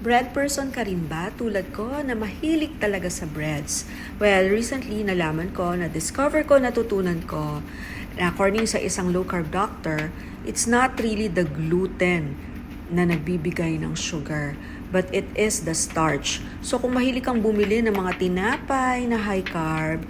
Bread person ka rin ba tulad ko na mahilig talaga sa breads? Well, recently nalaman ko, na-discover ko, natutunan ko na according sa isang low-carb doctor, it's not really the gluten na nagbibigay ng sugar, but it is the starch. So kung mahilig kang bumili ng mga tinapay na high carb,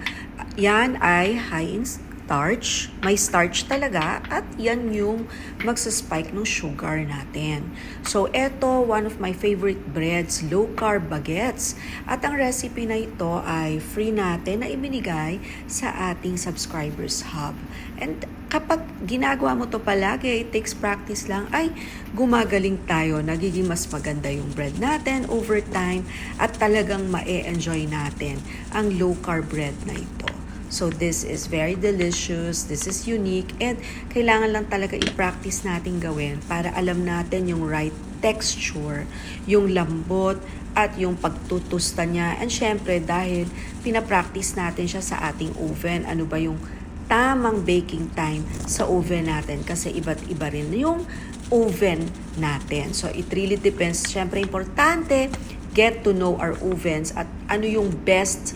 yan ay high in starch, may starch talaga, at yan yung magsaspike ng sugar natin. So eto, one of my favorite breads, low carb baguettes. At ang recipe na ito ay free natin na ibinigay sa ating subscribers hub. And kapag ginagawa mo to palagi, it takes practice lang, ay gumagaling tayo, nagiging mas maganda yung bread natin over time, at talagang ma-enjoy natin ang low carb bread na ito. So this is very delicious, this is unique, and kailangan lang talaga i-practice natin gawin para alam natin yung right texture, yung lambot, at yung pagtutusta niya. And syempre dahil pinapractice natin siya sa ating oven, ano ba yung tamang baking time sa oven natin, kasi iba't iba rin yung oven natin. So it really depends. Syempre importante, get to know our ovens at ano yung best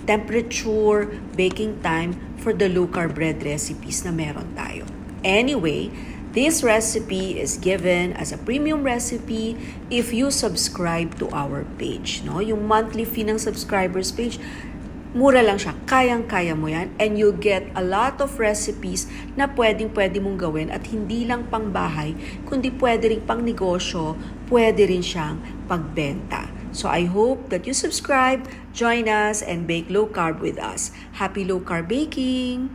temperature, baking time for the low carb bread recipes na meron tayo. Anyway, this recipe is given as a premium recipe if you subscribe to our page. No? Yung monthly fee ng subscribers page, mura lang siya. Kayang-kaya mo yan. And you get a lot of recipes na pwedeng-pwede mong gawin at hindi lang pang bahay, kundi pwede rin pang negosyo, pwede rin siyang pagbenta. So I hope that you subscribe, join us, and bake low carb with us. Happy low carb baking!